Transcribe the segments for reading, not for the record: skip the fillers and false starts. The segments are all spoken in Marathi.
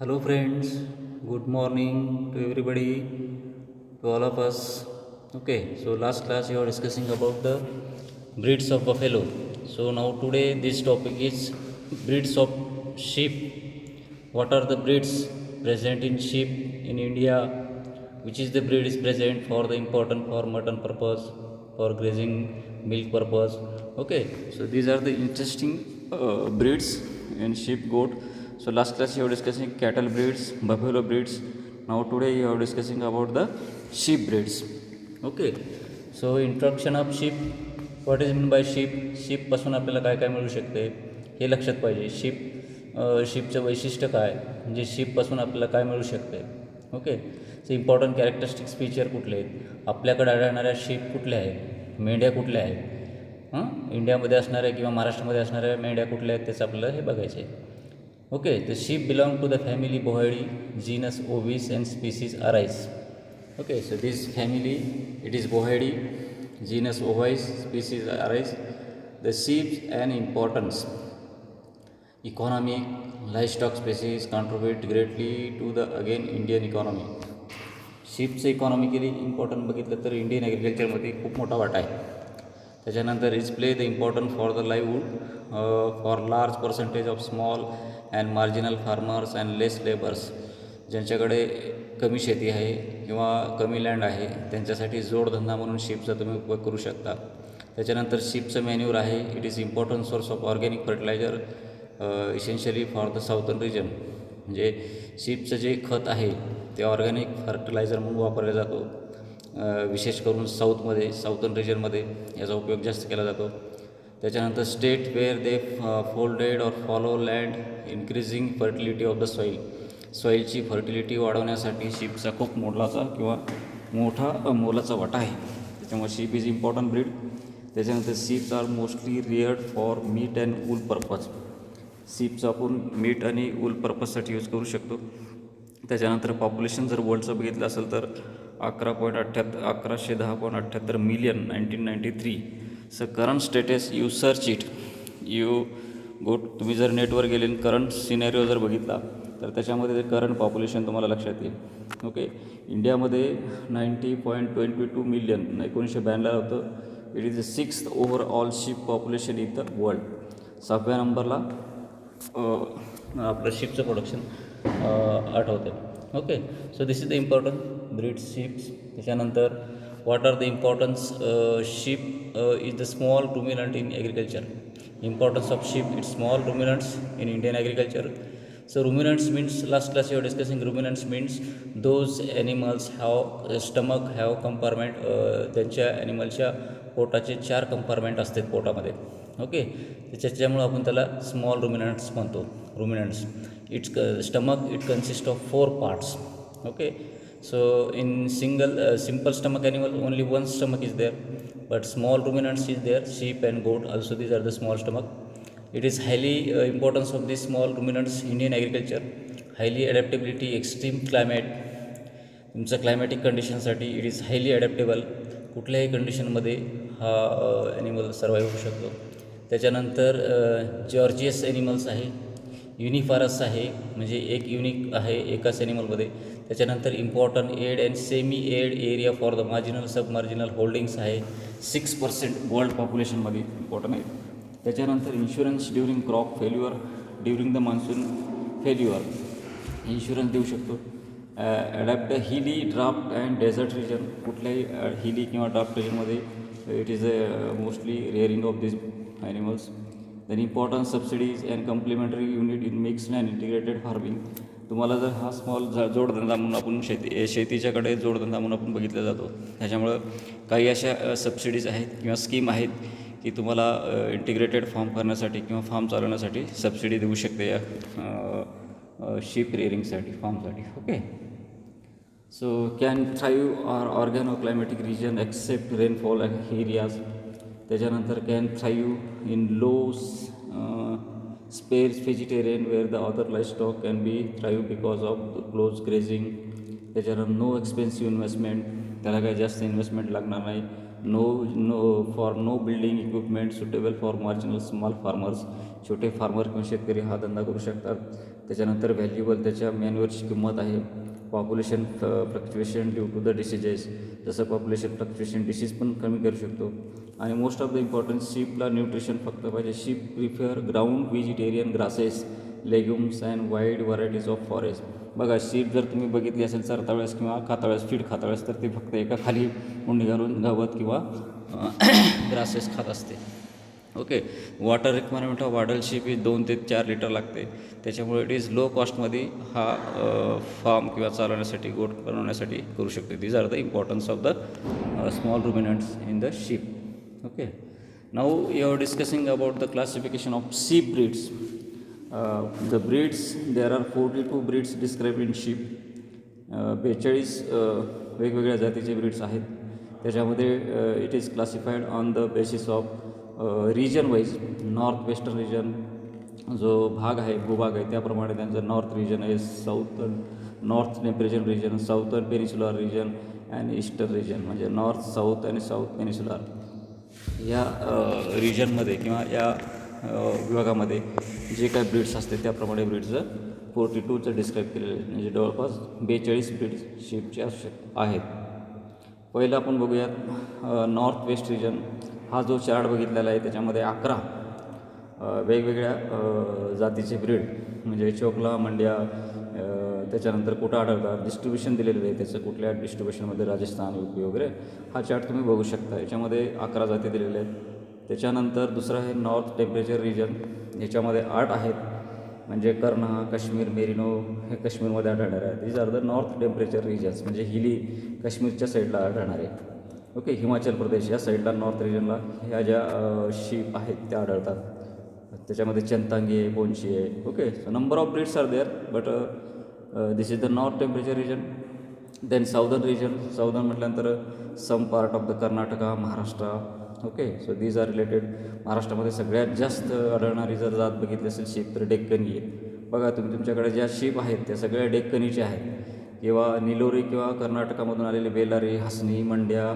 Hello, friends. Good morning to everybody, to all of us. Okay, so last class you are discussing about the breeds of buffalo. So now today this topic is breeds of sheep. What are the breeds present in sheep in India? Which is the breed is present for the important for mutton purpose, for grazing milk purpose. Okay, so these are the interesting breeds in sheep, goat. So last class you were discussing cattle breeds, buffalo breeds. Now today you are discussing about the sheep breeds. Okay, so introduction of sheep. What is mean by sheep. शीपपासून आपल्याला काय काय मिळू शकते हे लक्षात पाहिजे. शीपचं वैशिष्ट्य काय, म्हणजे शीपपासून आपल्याला काय मिळू शकते. Okay, so important characteristics feature कुठले आहेत, आपल्याकडे आढळणाऱ्या शीप कुठल्या आहेत, मेंढ्या कुठल्या आहेत, इंडियामध्ये असणाऱ्या किंवा महाराष्ट्रामध्ये असणाऱ्या मेंढ्या कुठल्या आहेत त्याचं आपल्याला हे बघायचं आहे. Okay, the sheep belong to the family Bovidae, genus Ovis and species aries. Okay, so this family, it is Bohaidae, genus Ovis, species Aries. The sheep and importance. Economic livestock species contribute greatly to the again Indian economy. शीपचं इकॉनॉमिकली इम्पॉर्टंट बघितलं तर इंडियन ॲग्रिकल्चरमध्ये खूप मोठा वाटा आहे. त्याच्यानंतर is play the important for the livelihood for large percentage of small and marginal farmers and less labours. ज्यांच्याकडे कमी शेती आहे किंवा कमी लँड आहे त्यांच्यासाठी जोडधंदा म्हणून शीपचा तुम्ही उपयोग करू शकता. त्याच्यानंतर शीपचं मॅन्यूर आहे. It is important source of organic fertilizer essentially for the southern region. म्हणजे शीपचं जे खत आहे ते ऑर्गॅनिक फर्टिलायझर म्हणून वापरला जातो. विशेष करून साऊथर्न रिजनमध्ये याचा उपयोग जास्त केला जातो. त्याच्यानंतर state where they folded or follow land increasing fertility of the सॉईलची फर्टिलिटी वाढवण्यासाठी शीपचा खूप मोलाचा वाटा आहे. त्याच्यामुळे शीप इज इम्पॉर्टंट ब्रीड. त्याच्यानंतर sheeps are mostly reared for meat and wool purpose. शीपचा आपण मीट आणि वूल पर्पजसाठी यूज करू शकतो. त्याच्यानंतर पॉप्युलेशन जर वर्ल्डचं बघितलं असेल तर 1110.78 million 1993. So current status you search it, you तुम्ही जर नेटवर गेले करंट सिनेरिओ जर बघितला तर त्याच्यामध्ये करंट पॉप्युलेशन तुम्हाला लक्षात येईल. ओके, इंडियामध्ये 90.22 मिलियन 1992 होतं. It is the 6th overall sheep population in the world. 7व्या नंबरला आपलं शीपचं प्रोडक्शन आठवते. Okay, so this is the important breed sheeps. त्याच्यानंतर what are the importance sheep is the small ruminant in agriculture. Importance of sheep it small ruminants in Indian agriculture. So ruminants means, last class you were discussing, ruminants means those animals have stomach, have compartment. त्यांच्या ॲनिमलच्या पोटाचे 4 कंपार्टमेंट असतात पोटामध्ये. ओके, त्याच्यामुळं आपण त्याला स्मॉल रुमिनंट्स म्हणतो. Ruminants its stomach it consist of 4 parts. Okay, so in simple stomach animal only one stomach is there, but small ruminants is there. Sheep and goat also, these are the small stomach. It is highly importance of these small ruminants Indian agriculture. Highly adaptability, extreme climate. तुमच्या क्लायमॅटिक कंडिशनसाठी इट इज हायली ॲडॅप्टेबल. कुठल्याही कंडिशनमध्ये हा ॲनिमल सर्वाईव्ह होऊ शकतो. त्याच्यानंतर जॉर्जियस ॲनिमल्स आहे, युनिफारस आहे, म्हणजे एक युनिक आहे एकाच ॲनिमलमध्ये. त्याच्यानंतर important arid and semi arid area for the marginal submarginal holdings आहे. 6% वर्ल्ड पॉप्युलेशनमध्ये इम्पॉर्टंट आहे. त्याच्यानंतर insurance during crop failure, during the monsoon failure insurance देऊ शकतो. ॲडॅप्ट हिली, ड्राफ्ट अँड डेझर्ट रिजन. कुठल्याही हिली किंवा ड्राफ्ट रिजनमध्ये it is mostly rearing of this animals. Then important subsidies and complimentary unit in mixed and integrated farming. तुम्हाला जर हा स्मॉल जोडधंदा म्हणून आपण शेतीच्याकडे जोडधंदा म्हणून आपण बघितला जातो. त्याच्यामुळं काही अशा सबसिडीज आहेत किंवा स्कीम आहेत की तुम्हाला इंटिग्रेटेड फार्म करण्यासाठी किंवा फार्म चालवण्यासाठी सबसिडी देऊ शकते या शीप रेअरिंगसाठी, फार्मसाठी. Okay, so can thrive organo climatic region except rainfall areas. त्याच्यानंतर can thrive in low space vegetarian where the other livestock can be thrive because of close grazing. त्याच्यानंतर नो एक्सपेन्सिव्ह इन्व्हेस्टमेंट, त्याला काही जास्त इन्व्हेस्टमेंट लागणार नाही. No building equipment suitable for marginal small farmers. छोटे फार्मर किंवा शेतकरी हा धंदा करू शकतात. त्याच्यानंतर व्हॅल्युएबल त्याच्या मॅन्युअरची किंमत आहे. Population fluctuation due to the diseases, जसं पॉप्युलेशन फ्लक्च्युएशन डिसीज पण कमी करू शकतो. आणि मोस्ट ऑफ द इम्पॉर्टन्स शीपला न्यूट्रिशन फक्त पाहिजे. Sheep prefer ground vegetarian grasses, legumes and wide varieties of forest. बघा शीप जर तुम्ही बघितली असेल चरतावेळेस किंवा खातावेळेस फीड खातावेळेस तर ती फक्त एका खाली मुंडी घालून गवत किंवा ग्रासेस खात असते. Okay. Water requirement of adult sheep ही 2 ते 4 लिटर लागते. त्याच्यामुळे इट इज लो कॉस्टमध्ये हा फार्म किंवा चालवण्यासाठी गोट बनवण्यासाठी करू शकते. These are the importance of the small ruminants in the sheep. Okay. Now you are discussing about the classification of sheep breeds. The breeds, there are 42 breeds describe in sheep. 42 वेगवेगळ्या जातीचे ब्रीड्स आहेत. त्याच्यामध्ये it is classified on the basis of region wise. North western region जो भाग आहे, भूभाग आहे, त्याप्रमाणे त्यांचं नॉर्थ रिजन आहे, north temperature region, southern peninsular region and eastern region. म्हणजे नॉर्थ, साऊथ आणि साऊथ पेनिन्सुलर या रिजनमध्ये किंवा या विभागामध्ये जे काही ब्रीड्स असते त्याप्रमाणे ब्रीड्सचं 42चं डिस्क्राईब केलेलं आहे. म्हणजे जवळपास 42 ब्रीड्स शीपचे आहेत. पहिलं आपण बघूयात नॉर्थ वेस्ट रिजन. हा जो चार्ट बघितलेला आहे त्याच्यामध्ये 11 वेगवेगळ्या जातीचे ब्रीड म्हणजे चोकला, मंड्या, त्याच्यानंतर कुठं आढळतात, डिस्ट्रीब्युशन दिलेलं आहे त्याचं, कुठल्या डिस्ट्रीब्युशनमध्ये, राजस्थान, UP वगैरे. हा चार्ट तुम्ही बघू शकता. याच्यामध्ये 11 जाती दिलेल्या आहेत. त्याच्यानंतर दुसरं आहे नॉर्थ टेम्परेचर रिजन. याच्यामध्ये 8 आहेत. म्हणजे कर्ना, काश्मीर, मेरिनो हे काश्मीरमध्ये आढळणार आहे. These are the north temperature regions. म्हणजे हिली काश्मीरच्या साईडला आढळणार आहे. ओके. हिमाचल प्रदेश या साईडला नॉर्थ रिजनला ह्या ज्या शीप आहेत त्या आढळतात. त्याच्यामध्ये चंतांगी आहे, बोनशी आहे. Okay. So number of breeds are there but this is the north temperature region. Then southern region. Southern म्हटल्यानंतर some part of the Karnataka, Maharashtra. Okay. So these are related. महाराष्ट्रामध्ये सगळ्यात जास्त आढळणारी जर जात बघितली असेल शीप तर डेक्कनी आहे. बघा तुम्ही तुमच्याकडे ज्या शीप आहेत त्या सगळ्या डेक्कनीच्या आहेत किंवा निलोरी किंवा कर्नाटकामधून आलेले बेलारी, हसनी, मंड्या,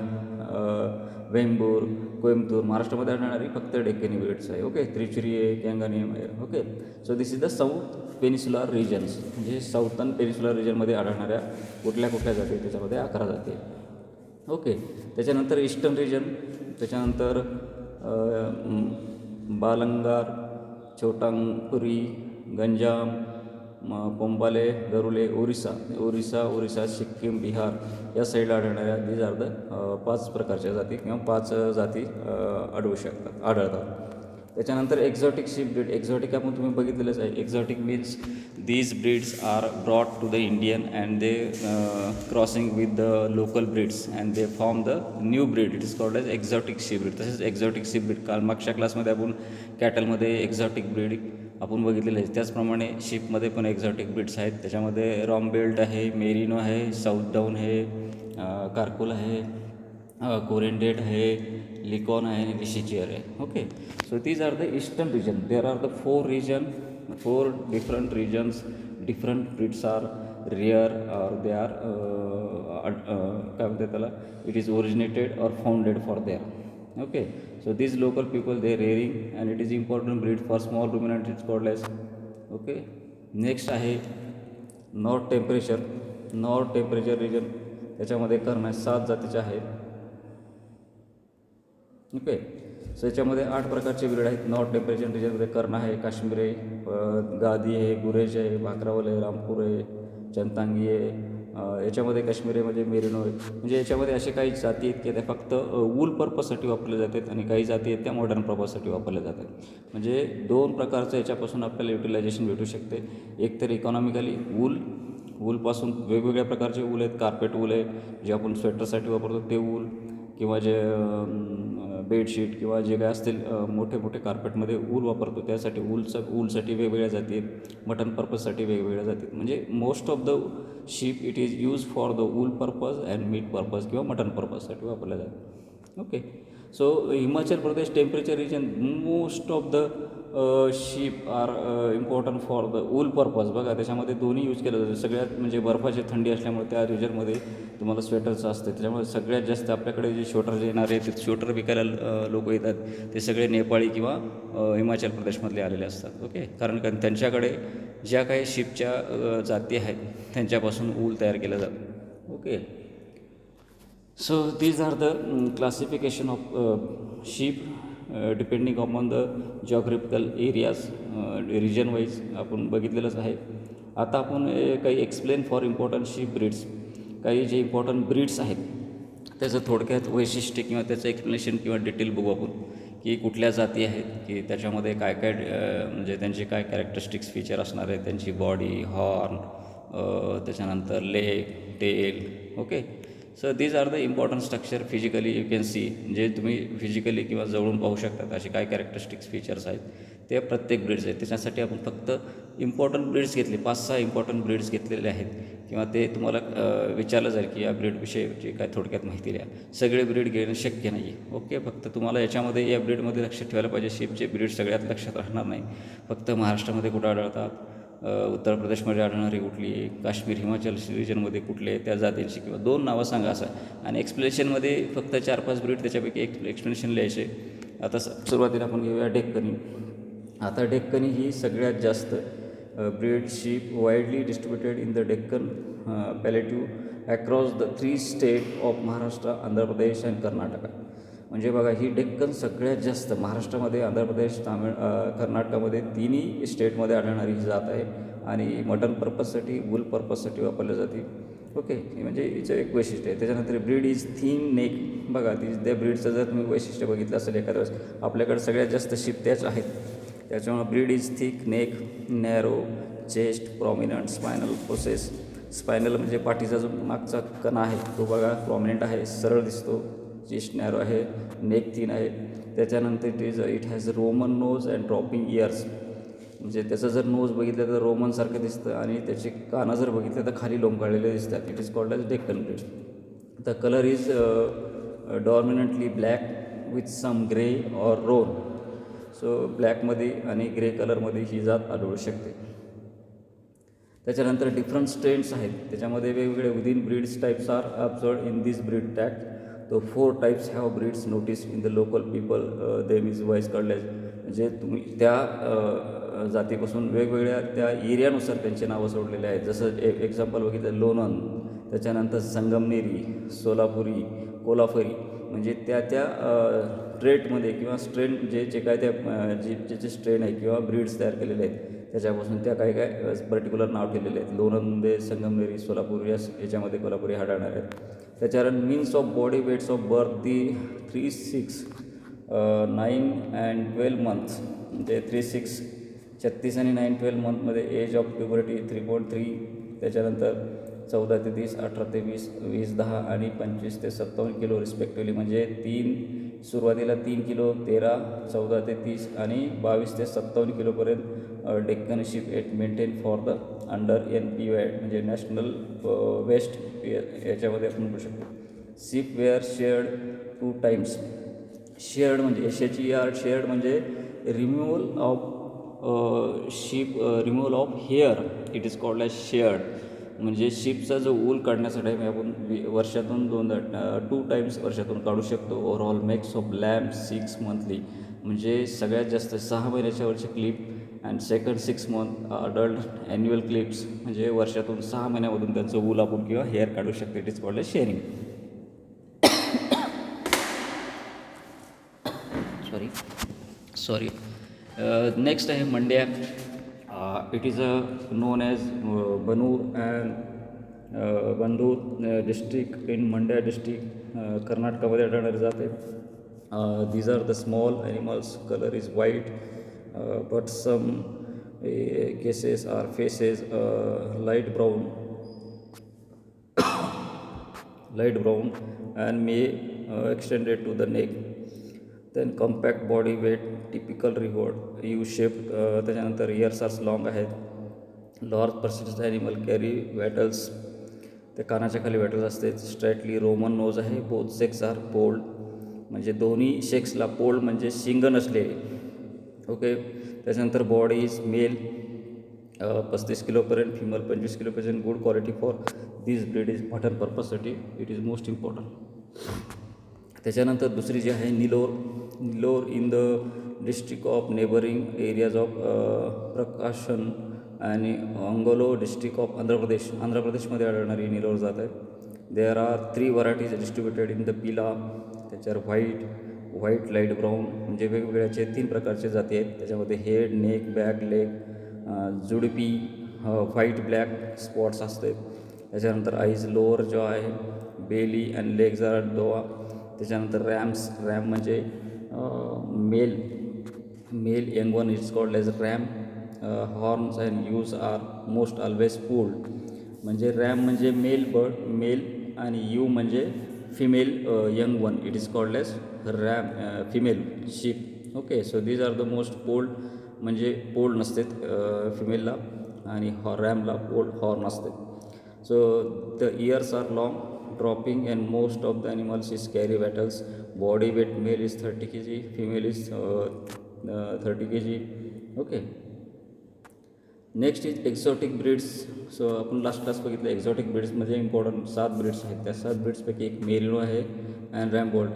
वेंबूर, कोइंबतूर. महाराष्ट्रामध्ये आढळणारी फक्त डेक्कनी ब्रीड्स आहे. ओके. त्रिचुरी आहे, कँगानियम आहे. Okay. So this is the south peninsular regions. म्हणजे साऊथर्न पेनिन्सुलर रिजनमध्ये आढळणाऱ्या कुठल्या कुठल्या जाती त्याच्यामध्ये 11 जाती. ओके. त्याच्यानंतर ईस्टर्न रिजन. त्याच्यानंतर बालंगार, छोटांगपुरी, गंजाम, पोंबाले, गरुले, ओरिसा, सिक्कीम, बिहार या साईडला आढळणाऱ्या दीज आर द 5 प्रकारच्या जाती किंवा 5 जाती आढळतात. त्याच्यानंतर एक्झॉटिक शीप ब्रीड. एक्झॉटिक आपण तुम्ही बघितलेलंच आहे. Exotic means these breeds are brought to the Indian and they crossing with the local breeds and they form the new breed. It is called as exotic sheep breed. तसेच एक्झॉटिक शीप ब्रीड काल मागच्या क्लासमध्ये आपण कॅटलमध्ये एक्झॉटिक ब्रीड आपण बघितलेलं आहे. त्याचप्रमाणे शीपमध्ये पण एक्झॉटिक ब्रीड्स आहेत. त्याच्यामध्ये रॉम्बेल्ट आहे, मेरिनो आहे, साऊथ डाऊन आहे, कारकुल आहे, कोरेंडेट आहे, लिकॉन आहे आणि विशिचियर आहे. Okay. So these are the eastern region. There are the 4 different regions. Different breeds are rare or they are काय म्हणतात त्याला, it is originated or founded for there. Okay. So these local people they rearing and it is important breed for small ruminant. It's called as. Okay. Next आहे नॉर्थ टेम्परेचर रिजन. त्याच्यामध्ये कर्ण 7 जातीचे आहेत. ओके. सो याच्यामध्ये 8 प्रकारचे ब्रीड आहेत. नॉर्थ टेम्परेचर रिजनमध्ये कर्ण आहे, काश्मीर आहे, गादी आहे, गुरेज आहे, भाकरावल आहे, रामपूर आहे, चंतांगी आहे. याच्यामध्ये काश्मीरी म्हणजे मेरिनो आहे. म्हणजे याच्यामध्ये असे काही जाती आहेत की त्या फक्त वूल पर्पजसाठी वापरल्या जातात आणि काही जाती आहेत त्या मॉडर्न पर्पजसाठी वापरल्या जातात. म्हणजे 2 प्रकारचं याच्यापासून आपल्याला युटिलायझेशन भेटू शकते. एक तर इकॉनॉमिकली वूलपासून वेगवेगळ्या प्रकारचे वूल आहेत. कार्पेट वूल आहे जे आपण स्वेटरसाठी वापरतो ते वूल, किंवा जे बेडशीट किंवा जे काय असतील मोठे मोठे कार्पेटमध्ये वूल वापरतो त्यासाठी वूलसाठी वेगवेगळ्या जाती आहेत. मटन पर्पजसाठी वेगवेगळ्या जाती आहेत. म्हणजे most of the sheep it is use for the wool purpose and meat purpose किंवा मटन पर्पजसाठी वापरल्या जातात. Okay. So Himachal Pradesh temperature region most of the sheep are important for the wool purpose. बघा त्याच्यामध्ये दोन्ही यूज केलं जातं. सगळ्यात म्हणजे बर्फाची थंडी असल्यामुळे त्या रिजनमध्ये तुम्हाला स्वेटरचं असतं. त्याच्यामुळे सगळ्यात जास्त आपल्याकडे जे शॉर्टर जे येणारे ते शॉर्टर विकायला लोक येतात ते सगळे नेपाळी किंवा हिमाचल प्रदेशमधले आलेले असतात. ओके. कारण त्यांच्याकडे ज्या काही शीपच्या जाती आहेत त्यांच्यापासून ऊल तयार केलं जातं. Okay. So these are the classification of sheep depending upon the geographical areas, region wise आपण बघितलेलंच आहे. आता आपण काही explain for important ship breeds, काही जे इम्पॉर्टंट ब्रीड्स आहेत त्याचं थोडक्यात वैशिष्ट्य किंवा त्याचं एक्सप्लेनेशन किंवा डिटेल बघू आपण, की कुठल्या जाती आहेत, की त्याच्यामध्ये काय काय म्हणजे त्यांचे काय कॅरेक्टरिस्टिक्स फीचर असणार आहेत, त्यांची बॉडी, हॉर्न, त्याच्यानंतर leg, tail. Okay. So these are the important structure physically you can see, जे तुम्ही फिजिकली किंवा जवळून पाहू शकतात असे काय कॅरेक्टरिस्टिक्स फीचर्स आहेत ते प्रत्येक ब्रीड्स आहेत. त्याच्यासाठी आपण फक्त इम्पॉर्टंट ब्रीड्स घेतले, 5-6 इम्पॉर्टंट ब्रीड्स घेतलेले आहेत, किंवा ते तुम्हाला विचारलं जाईल की या ब्रीडविषयी काय थोडक्यात माहिती द्या. सगळे ब्रीड घेणं शक्य नाही आहे. ओके. फक्त तुम्हाला याच्यामध्ये या ब्रीडमध्ये लक्षात ठेवायला पाहिजे, शीपचे ब्रीड सगळ्यात लक्षात राहणार नाही. फक्त महाराष्ट्रामध्ये कुठं आढळतात, उत्तर प्रदेशमध्ये आढळणारी कुठली, काश्मीर हिमाचल रिजनमध्ये कुठले, त्या जातींची किंवा 2 नावं सांगा असं. आणि एक्सप्लेनेशनमध्ये फक्त 4-5 ब्रीड त्याच्यापैकी एक्सप्लेनेशन लिहायचे. आता सुरुवातीला आपण घेऊया डेक्कनी. आता डेक्कनी ही सगळ्यात जास्त breed sheep widely distributed in the Deccan plateau across the 3 state of Maharashtra, Andhra Pradesh and Karnataka. म्हणजे बघा, ही डेक्कन सगळ्यात जास्त महाराष्ट्रामध्ये, आंध्र प्रदेश, कर्नाटकामध्ये तिन्ही स्टेटमध्ये आढळणारी ही जात आहे. आणि मटन पर्पजसाठी, वूल पर्पजसाठी वापरली जाते. ओके. म्हणजे हिचं एक वैशिष्ट्य आहे. त्याच्यानंतर ब्रीड इज थिन नेक. बघा, त्या ब्रीडचं जर तुम्ही वैशिष्ट्य बघितलं असेल एखाद्या वेळेस, आपल्याकडे सगळ्यात जास्त शीप त्याच आहेत. त्याच्यामुळे breed is thick neck, narrow chest, prominent spinal process. Spinal म्हणजे पाठीचा जो मागचा कणा आहे तो बघा प्रॉमिनंट आहे, सरळ दिसतो. चेस्ट नॅरो आहे, नेक थिन आहे. त्याच्यानंतर it has Roman nose and dropping ears. म्हणजे त्याचं जर नोज बघितलं तर रोमनसारखं दिसतं, आणि त्याचे कानं जर बघितले तर खाली लोंबकाळलेले दिसतात. It is called as Deccan breed. The colour is dominantly black with some grey or roan. So ब्लॅकमध्ये आणि ग्रे कलरमध्ये ही जात आढळू शकते. त्याच्यानंतर डिफरंट स्ट्रेन्स आहेत, त्याच्यामध्ये वेगवेगळे within breeds types are observed in this breed tag. तो 4 types have breeds notice in the local people them is wise कळल्यास. म्हणजे तुम्ही त्या जातीपासून वेगवेगळ्या त्या एरियानुसार त्यांचे नावं सोडलेले आहेत. जसं एक्झाम्पल बघितलं लोणन, त्याच्यानंतर संगमनेरी, सोलापुरी, कोल्हापुरी. म्हणजे त्या ट्रेटमध्ये किंवा स्ट्रेन जे काय त्या जे स्ट्रेन आहे किंवा ब्रीड्स तयार केलेले आहेत त्याच्यापासून त्या काय पर्टिक्युलर नाव ठेवलेले आहेत. लोणंदमध्ये, संगमनेरी, सोलापूर याच्यामध्ये कोल्हापुरी हाडणार आहेत. त्याच्यावर means of body weights of birth the 3, 6, 9 and 12 months. म्हणजे 3, 6, 36 आणि 9, 12 मंथमध्ये एज ऑफ प्युबर्टी 3.3. त्याच्यानंतर 14 ते 30, 18 ते 20, 20, 10 आणि 25 ते 57 किलो रिस्पेक्टिव्हली. म्हणजे सुरुवातीला 3 किलो, 13, 14 ते 30 आणि 22 ते 57 किलोपर्यंत Deccan sheep at maintain for the under NPOI म्हणजे नॅशनल वेस्ट याच्यामध्ये आपण म्हणू शकतो. Sheep were sheared 2 times. Sheared म्हणजे SHERD, शेअर्ड म्हणजे removal of removal of hair. It is called as sheared. म्हणजे शीपचा जो ऊल काढण्यासाठी आपण वर्षातून 2 टाईम्स वर्षातून काढू शकतो. Overall makes of lamp 6 monthly. म्हणजे सगळ्यात जास्त 6 महिन्याच्या वरचे clip and second 6 month adult annual clips. म्हणजे वर्षातून 6 महिन्यामधून त्यांचं ऊल आपण किंवा हेअर काढू शकतो. It is called as shearing. Sorry. Next आहे Mandya. It is known as Bandur district in Mandya district, कर्नाटकामध्ये आढळणारे जाते. These are the small animals. Colour is white but some cases are faces light brown and may extended to the neck. Then compact body weight, typical reward U-shaped. त्याच्यानंतर ears are long आहेत. Large percentage animal carry wattles. त्या कानाच्या खाली वॅटल्स असते. स्ट्रेटली रोमन नोज आहे. Both sex are polled. म्हणजे दोन्ही सेक्सला पोल्ड म्हणजे शिंग नसलेले. ओके. त्याच्यानंतर बॉडी इज मेल 35 किलोपर्यंत, फिमेल 25 किलोपर्यंत. Good quality for this breed is mutton पर्पजसाठी. It is most important. त्याच्यानंतर दुसरी जी आहे Nellore in the district of neighbouring areas of Prakasam आणि अंगोलो डिस्ट्रिक्ट ऑफ आंध्र प्रदेशमध्ये आढळणारी नीलोर जात आहे. There are 3 varieties distributed in the पिला. त्याच्यावर व्हाईट लाईट ब्राऊन म्हणजे वेगवेगळ्याचे 3 प्रकारचे जाती आहेत. त्याच्यामध्ये हेड, नेक, बॅक, लेग, जुडपी, व्हाईट ब्लॅक स्पॉट्स असते. त्याच्यानंतर आईज लोअर जॉ आहे, बेली अँड लेग्स आर डोआ. त्याच्यानंतर रॅम म्हणजे male young one is called as ram. Horns and ewes are most always polled. म्हणजे रॅम म्हणजे मेल आणि यू म्हणजे female young one, it is called as ram female sheep. Okay, so these are the most polled म्हणजे पोल्ड नसते फिमेलला आणि रॅमला पोल्ड हॉर्न असते. So the ears are long dropping and most of the animals is carry battles. Body weight male is 30 kg, female is 30 kg. Okay, next is exotic breeds. So आपण लास्ट क्लास बघितलं एक्झॉटिक ब्रीड्समध्ये इम्पॉर्टंट 7 ब्रीड्स आहेत. त्या 7 ब्रीड्सपैकी एक मेरिनो आहे and Rambouillet.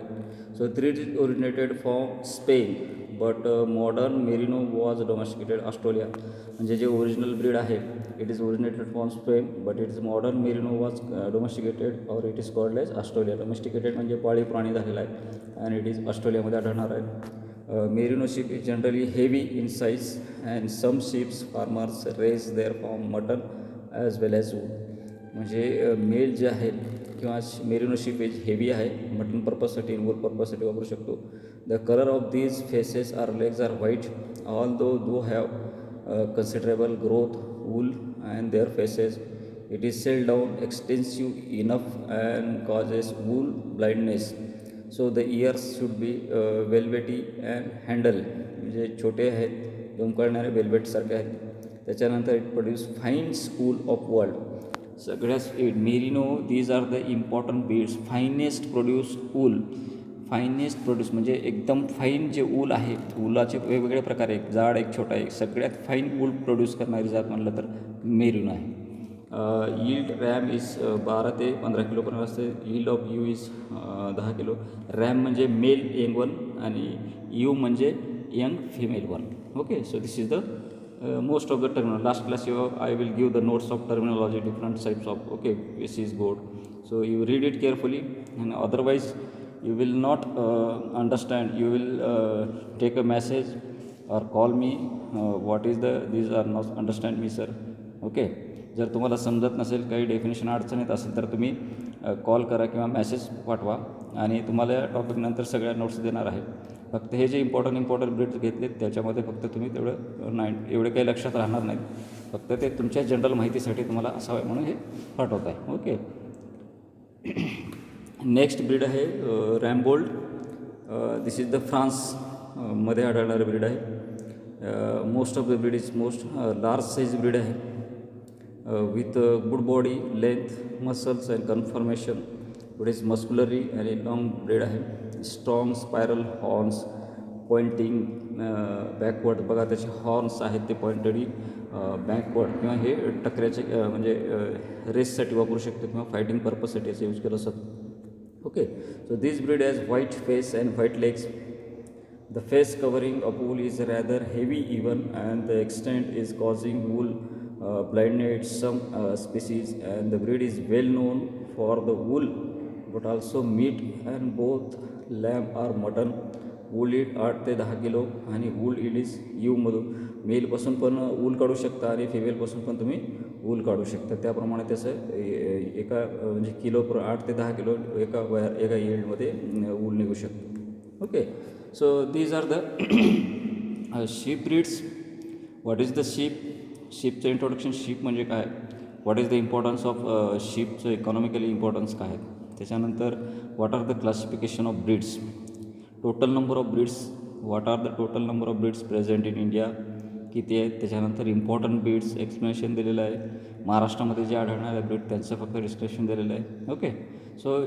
So breed is originated from Spain but modern merino was domesticated Australia. म्हणजे जे ओरिजिनल ब्रीड आहे it is originated from Spain but it is modern merino was domesticated और it is called as Australia. Domesticated म्हणजे पाळीव प्राणी झालेला आहे आणि इट इज ऑस्ट्रेलियामध्ये आढळणार आहे. Merino sheep is generally heavy in size and some sheep farmers raise their farm mutton as well as wool. म्हणजे मेल जे आहे किंवा मेरिनो शीप इज हेवी आहे, मटन पर्पजसाठी वूल पर्पजसाठी वापरू शकतो. The colour of these faces are legs are white although have considerable growth wool and their faces. It is sell down extensive enough and causes wool blindness. So the ears should be velvety and handle म्हणजे छोटे आहेत, लोंबकळणारे वेल्वेटसारखे आहेत. त्याच्यानंतर it produce fine school of world. सगळ्यात merino these are the important breeds. Finest produce wool. Finest produce म्हणजे एकदम फाईन जे वूल आहे, वूलाचे वेगवेगळे प्रकार आहेत, जाड एक छोटा एक, सगळ्यात फाईन वूल प्रोड्यूस करणारी जात म्हणलं तर मेरिनो आहे. यील्ड रॅम इज 12 ते 15 किलोपर्यंत असते. Yield of you is 10 kilo. RAM म्हणजे मेल यंग वन आणि यू म्हणजे young female one. Okay, so this is the most of the terminology. Last class I will give the notes of terminology different types of. Okay, this is good. So you read it carefully and otherwise you will not understand. You will take a message or call me. What is the these are not understand me sir. Okay, जर तुम्हाला समजत नसेल, काही डेफिनेशन अडचण येत असेल तर तुम्ही कॉल करा किंवा मेसेज पाठवा आणि तुम्हाला या टॉपिकनंतर सगळ्या नोट्स देणार आहे. फक्त हे जे इम्पॉर्टंट ब्रीड्स घेतलेत त्याच्यामध्ये फक्त तुम्ही तेवढं एवढे काही लक्षात राहणार नाहीत. फक्त ते तुमच्या जनरल माहितीसाठी तुम्हाला असावं म्हणून हे पाठवत आहे. ओके, नेक्स्ट ब्रीड आहे रॅम्बोल्ड. दिस इज द फ्रान्स मध्ये आढळणारं ब्रीड आहे. Most of the breed is large size breed आहे. with good body length, muscles and conformation. It is muscularly and long breed आहे. Strong spiral horns pointing backward. बघा त्याचे हॉर्न्स आहेत ते पॉइंटेडी बॅकवर्ड किंवा हे टकऱ्याचे म्हणजे रेससाठी वापरू शकतो किंवा फायटिंग पर्पजसाठी असं यूज केलं असतं. Okay, so this breed has white face and white legs. The face covering of wool is rather heavy even and the extent is causing wool blindness some species, and the breed is well known for the wool but also meat and both lamb or mutton. Wool yield 8 ते 10 किलो आणि वूल ईड इज यूमधून मेलपासून पण वूल काढू शकता आणि फिमेलपासून पण तुम्ही वूल काढू शकता. त्याप्रमाणे त्याचं एका म्हणजे किलो 8 ते 10 किलो एका यील्डमध्ये वूल निघू शकतो. Okay, so these are the sheep breeds. What is the sheep? शीपचं इंट्रोडक्शन. शीप म्हणजे काय, what is the importance of शीपचं इकॉनॉमिकली इम्पॉर्टन्स काय आहे. त्याच्यानंतर what are the classification of breeds. Total number of breeds. What are the total number of breeds present in India, किती आहेत. त्याच्यानंतर इम्पॉर्टंट ब्रीड्स एक्सप्लेनेशन दिलेलं आहे. महाराष्ट्रामध्ये जे आढळणारे ब्रीड त्यांचं फक्त डिस्क्रिप्शन दिलेलं आहे. ओके, सो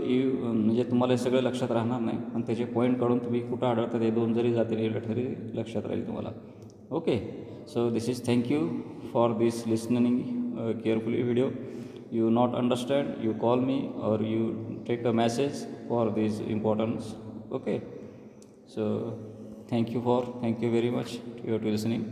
म्हणजे तुम्हाला हे सगळं लक्षात राहणार नाही पण त्याचे पॉईंट काढून तुम्ही कुठं आढळतात हे 2 जरी जाती लिहिलं तरी लक्षात राहील तुम्हाला. Okay, so this is thank you for this listening carefully video. You not understand, you call me or you take a message for these importance. Okay, so thank you very much to listening.